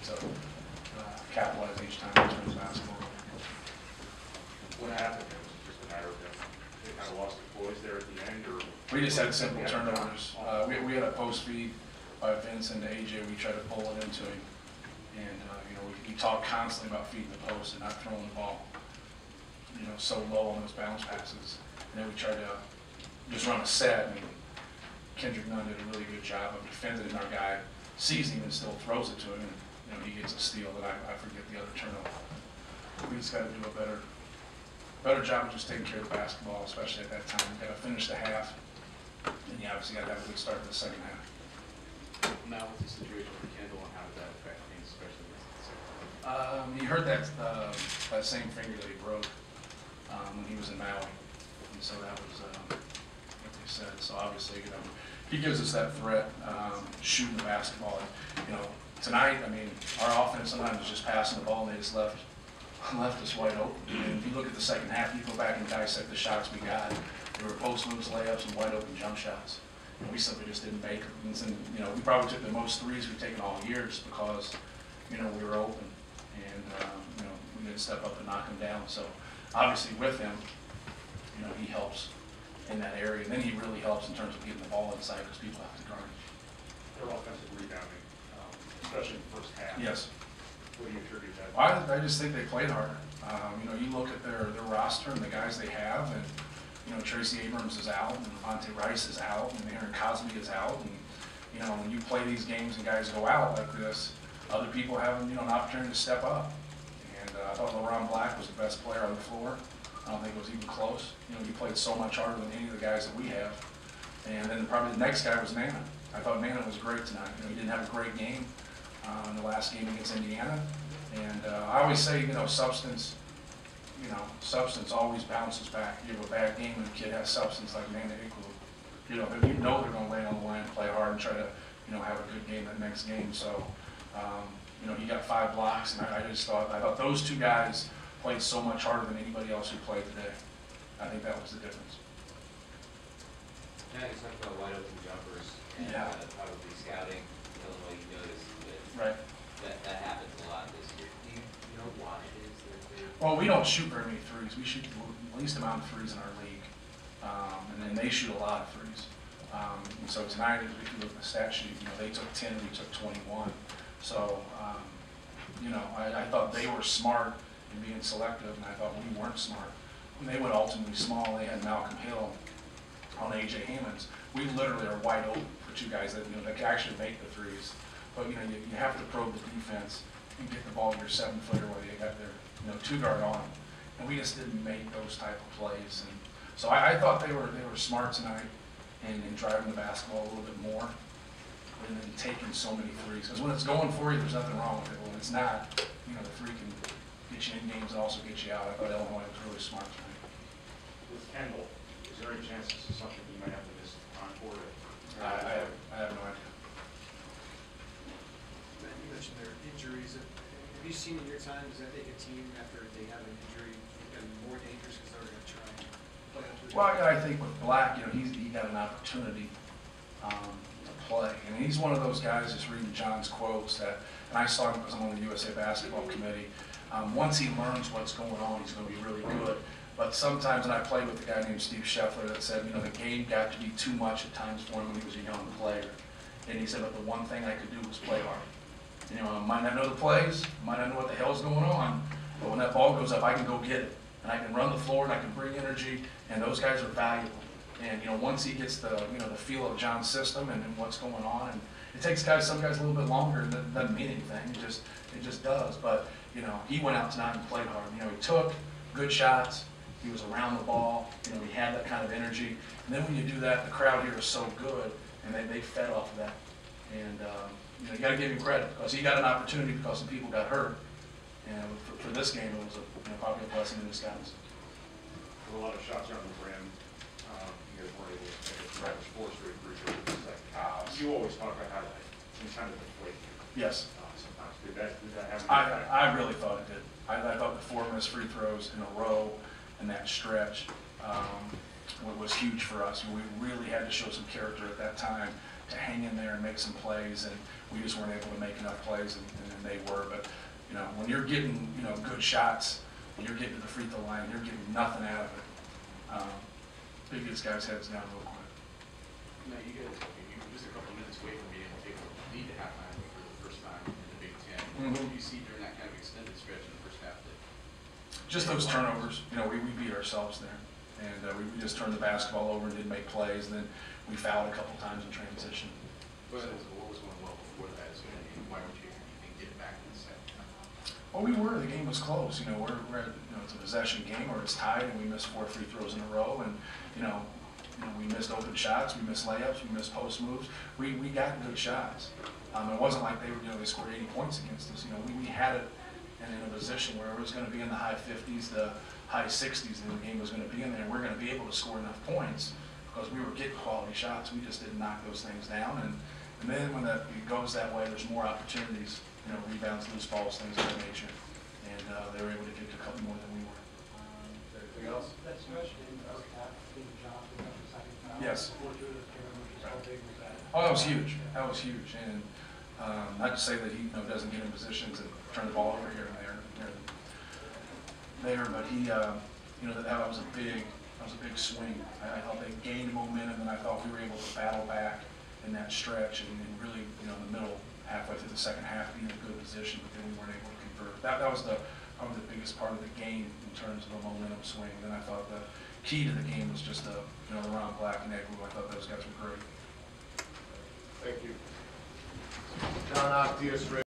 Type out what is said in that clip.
to capitalize each time in terms of basketball. What happened? It was just a matter of them. They kind of lost the poise there at the end, or we just had simple turnovers. We had a post feed by Vince and AJ. We tried to pull it into him, and you know, we talked constantly about feeding the post and not throwing the ball, you know, so low on those bounce passes. And then we tried to just run a set. I mean, Kendrick Nunn did a really good job of defending, and our guy sees him and still throws it to him, and you know, he gets a steal. That I forget the other turnover. We just got to do a better job of just taking care of the basketball, especially at that time. You got to finish the half, and you obviously got to have a good start to the second half. Now with the situation with Kendall, and how did that affect things, especially with the second half? He hurt that same finger that he broke when he was in Maui, and so that was what they said. So obviously, you know, he gives us that threat, shooting the basketball. And, you know, tonight, I mean, our offense sometimes is just passing the ball, and they just left us wide open. And if you look at the second half, you go back and dissect the shots we got. There were post moves, layups, and wide open jump shots. And we simply just didn't make them. And you know, we probably took the most threes we've taken all year just because, you know, we were open, and you know, we didn't step up and knock them down. So obviously with him, you know, he helps in that area. And then he really helps in terms of getting the ball inside because people have to guard. Their offensive rebounding, especially in the first half. Yes. What do you attribute that to? I just think they played harder. You know, you look at their roster and the guys they have, and you know, Tracy Abrams is out, and Monte Rice is out, and Aaron Cosby is out, and you know, when you play these games and guys go out like this, other people have, you know, an opportunity to step up. And I thought LeBron Black was the best player on the floor. I don't think it was even close. You know, he played so much harder than any of the guys that we have. And then probably the next guy was Nana. I thought Nana was great tonight. You know, he didn't have a great game in the last game against Indiana. And I always say, you know, substance always bounces back. You have a bad game and a kid has substance like Nana Iqbal. You know they're going to lay on the line, play hard, and try to, you know, have a good game that next game. So, you know, he got 5 blocks, and I thought those two guys played so much harder than anybody else who played today. I think that was the difference. Now you talked about wide open jumpers and Yeah. probably scouting. Illinois, you noticed Right. that happens a lot this year. Do you know why it is that Well, we don't shoot very many threes. We shoot the least amount of threes in our league, and then they shoot a lot of threes. And so tonight, if you look at the stat sheet, you know, they took 10, we took 21. So, you know, I thought they were smart in being selective, and I thought we weren't smart. When they went ultimately small, they had Malcolm Hill on A.J. Hammonds. We literally are wide open for two guys that, you know, that can actually make the threes. But, you know, you have to probe the defense and get the ball to your 7-footer where they got their, you know, 2-guard on. And we just didn't make those type of plays. And so I thought they were smart tonight in driving the basketball a little bit more and then taking so many threes. Because when it's going for you, there's nothing wrong with it. When it's not, you know, the three can get you in games and also get you out. I thought Illinois was really smart tonight. With Kendall, is there any chance this is something you might have to miss on court? I have no idea. You mentioned their injuries. Have you seen in your time, does that make a team after they have an injury become more dangerous because they're going to try and play up to the Well, I think with Black, you know, he got an opportunity to play. And he's one of those guys, just reading John's quotes, that, and I saw him because I'm on the USA Basketball Committee, once he learns what's going on, he's going to be really good. But sometimes, and I played with a guy named Steve Scheffler that said, you know, the game got to be too much at times for him when he was a young player. And he said, but the one thing I could do was play hard. You know, I might not know the plays, might not know what the hell's going on, but when that ball goes up, I can go get it. And I can run the floor, and I can bring energy, and those guys are valuable. And, you know, once he gets the, you know, the feel of John's system and what's going on, and it takes some guys a little bit longer, and it doesn't mean anything, it just does. But, you know, he went out tonight and played hard. You know, he took good shots, he was around the ball, you know, he had that kind of energy. And then when you do that, the crowd here is so good, and they fed off of that. And, you know, you got to give him credit, because he got an opportunity because some people got hurt. And for this game, it was probably a blessing in disguise. A lot of shots around the rim. You guys weren't able to take it. That was 4 straight free throws. You always talk about how that can kind of deflate you. Yes. Sometimes. Did that have an impact? I really thought it did. I thought the 4 missed free throws in a row and that stretch was huge for us. We really had to show some character at that time to hang in there and make some plays. And we just weren't able to make enough plays, and then they were. But, you know, when you're getting, you know, good shots, when you're getting to the free throw line, you're getting nothing out of it. It gets guys' heads down real quick. Now, you guys, you're just a couple minutes away from being able to take a lead at halftime for the first time in the Big Ten. What do you see during that kind of extended stretch in the first half? Just those turnovers. You know, we beat ourselves there. And we just turned the basketball over and didn't make plays. And then we fouled a couple times in transition. What was going well before that? So, why would you think get it back in the second half? Well, we were. The game was close. You know, we're at, you know, it's a possession game, or it's tied, and we missed 4 free throws in a row. And you know, we missed open shots, we missed layups, we missed post moves. We got good shots. It wasn't like they were, you know, they scored 80 points against us. You know, we had it in a position where it was going to be in the high 50s, the high 60s, and the game was going to be in there. We're going to be able to score enough points because we were getting quality shots. We just didn't knock those things down. And then when it goes that way, there's more opportunities, you know, rebounds, loose balls, things of that nature. And they were able to get a couple more than we were. Anything else? That stretch in the first half, John picked up the second foul. Yes. How big was that? Oh, that was huge. That was huge. And not to say that he, you know, doesn't get in positions and turn the ball over here and there, but he, you know, that was a big swing. I thought they gained momentum, and I thought we were able to battle back in that stretch and really, you know, in the middle, halfway through the second half, be in a good position, but then we weren't able to convert. That was probably the biggest part of the game in terms of a momentum swing. And then I thought the key to the game was just the, you know, Ron Black and Egwu. I thought those guys were great. Thank you. John Octius,